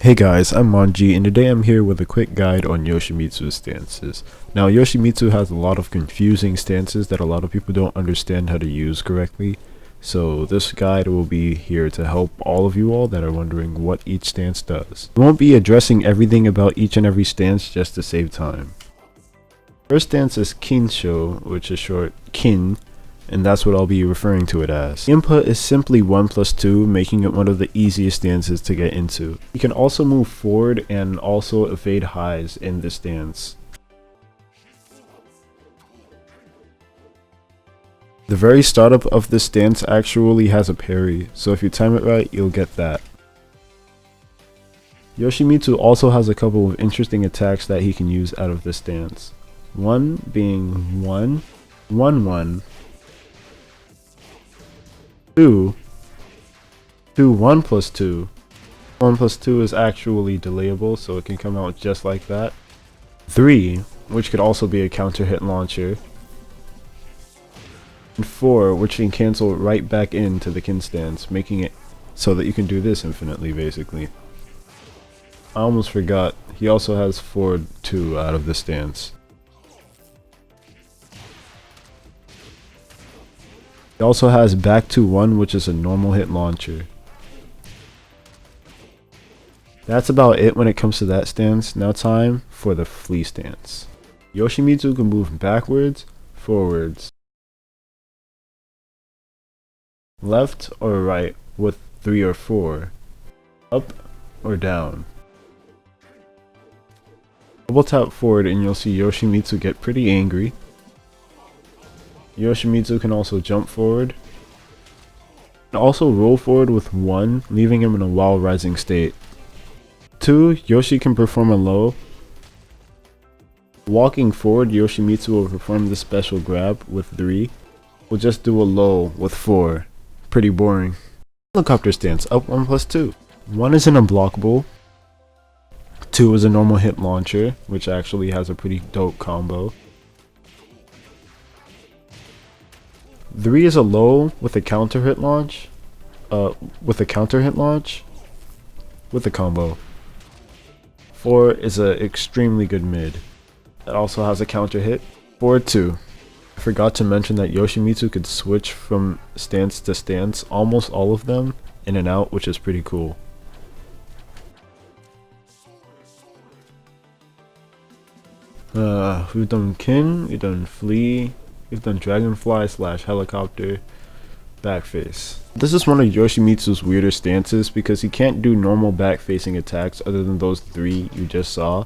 Hey guys, I'm Manji, and today I'm here with a quick guide on Yoshimitsu's stances. Now, Yoshimitsu has a lot of confusing stances that a lot of people don't understand how to use correctly, so this guide will be here to help all of you all that are wondering what each stance does. We won't be addressing everything about each and every stance just to save time. First stance is Kinsho, which is short Kin, and that's what I'll be referring to it as. The input is simply 1+2, making it one of the easiest stances to get into. You can also move forward and also evade highs in this stance. The very startup of this stance actually has a parry, so if you time it right, you'll get that. Yoshimitsu also has a couple of interesting attacks that he can use out of this stance. One being 1, 1, 1. 2, 1+2. 1+2 is actually delayable, so it can come out just like that. 3, which could also be a counter hit launcher. And 4, which can cancel right back into the Kin stance, making it so that you can do this infinitely, basically. I almost forgot, he also has forward 2 out of this stance. It also has back to 1, which is a normal hit launcher. That's about it when it comes to that stance. Now time for the flea stance. Yoshimitsu can move backwards, forwards, left or right with 3 or 4, up or down. Double tap forward and you'll see Yoshimitsu get pretty angry. Yoshimitsu can also jump forward and also roll forward with 1, leaving him in a wild rising state. 2, Yoshi can perform a low. Walking forward, Yoshimitsu will perform the special grab with 3. We'll just do a low with 4. Pretty boring. Helicopter stance, up 1+2. 1 is an unblockable. 2 is a normal hit launcher, which actually has a pretty dope combo. 3 is a low with a counter hit launch. With a combo. 4 is an extremely good mid. It also has a counter hit. 4-2. I forgot to mention that Yoshimitsu could switch from stance to stance, almost all of them, in and out, which is pretty cool. We've done Kin, we've done Flea, we've done Dragonfly / Helicopter, Backface. This is one of Yoshimitsu's weirder stances because he can't do normal back-facing attacks other than those 3 you just saw.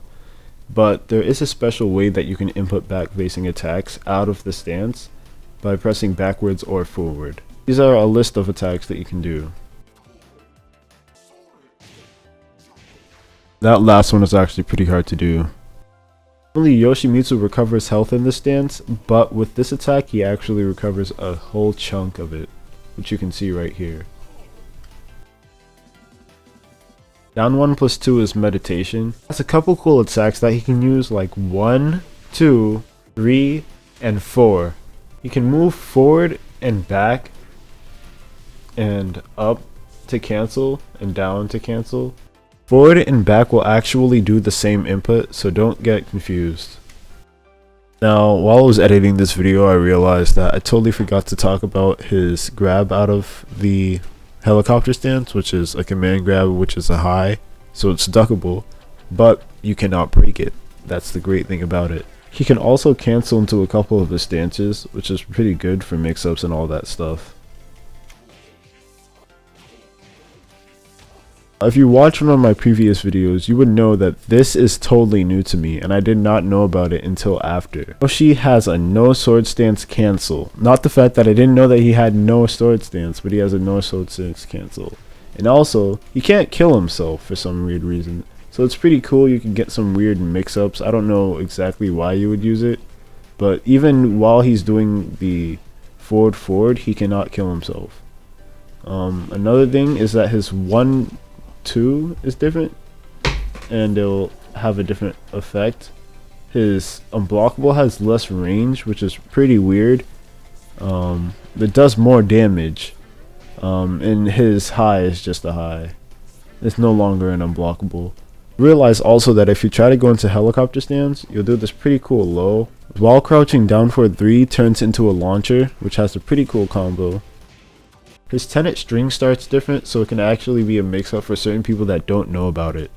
But there is a special way that you can input back-facing attacks out of the stance by pressing backwards or forward. These are a list of attacks that you can do. That last one is actually pretty hard to do. Normally Yoshimitsu recovers health in this stance, but with this attack he actually recovers a whole chunk of it, which you can see right here. Down 1+2 is meditation. Has a couple cool attacks that he can use, like 1, 2, 3, and 4. He can move forward and back and up to cancel and down to cancel. Forward and back will actually do the same input, so don't get confused. Now, while I was editing this video, I realized that I totally forgot to talk about his grab out of the helicopter stance, which is a command grab, which is a high, so it's duckable, but you cannot break it. That's the great thing about it. He can also cancel into a couple of his stances, which is pretty good for mix-ups and all that stuff. If you watched one of my previous videos, you would know that this is totally new to me, and I did not know about it until after. Yoshi has a no sword stance cancel. Not the fact that I didn't know that he had no sword stance, but he has a no sword stance cancel. And also, he can't kill himself for some weird reason. So it's pretty cool, you can get some weird mix-ups. I don't know exactly why you would use it, but even while he's doing the forward, he cannot kill himself. Another thing is that his 1-2 is different, and it'll have a different effect. His unblockable has less range, which is pretty weird. It does more damage, and his high is just a high. It's no longer an unblockable. Realize also that if you try to go into helicopter stance, you'll do this pretty cool low. While crouching, down forward 3 turns into a launcher, which has a pretty cool combo. His tenet string starts different, so it can actually be a mix-up for certain people that don't know about it.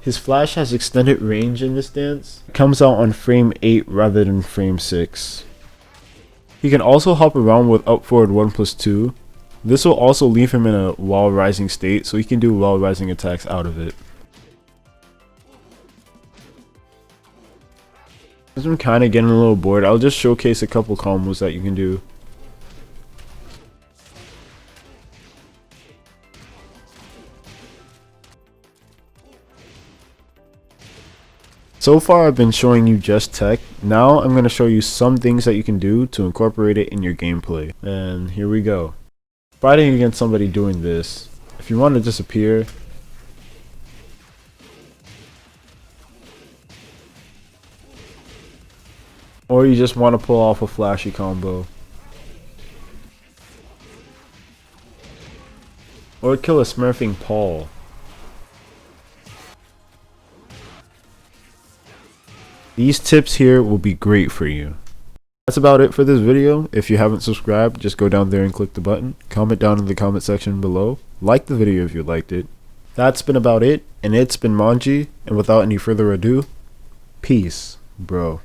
His flash has extended range in this dance. It comes out on frame 8 rather than frame 6. He can also hop around with up forward 1+2. This will also leave him in a while rising state, so he can do while rising attacks out of it. Since I'm kind of getting a little bored, I'll just showcase a couple combos that you can do. So far I've been showing you just tech. Now I'm going to show you some things that you can do to incorporate it in your gameplay. And here we go. Fighting against somebody doing this. If you want to disappear, or you just want to pull off a flashy combo, or kill a smurfing Paul. These tips here will be great for you. That's about it for this video. If you haven't subscribed, just go down there and click the button. Comment down in the comment section below. Like the video if you liked it. That's been about it, and it's been Manji, and without any further ado, peace, bro.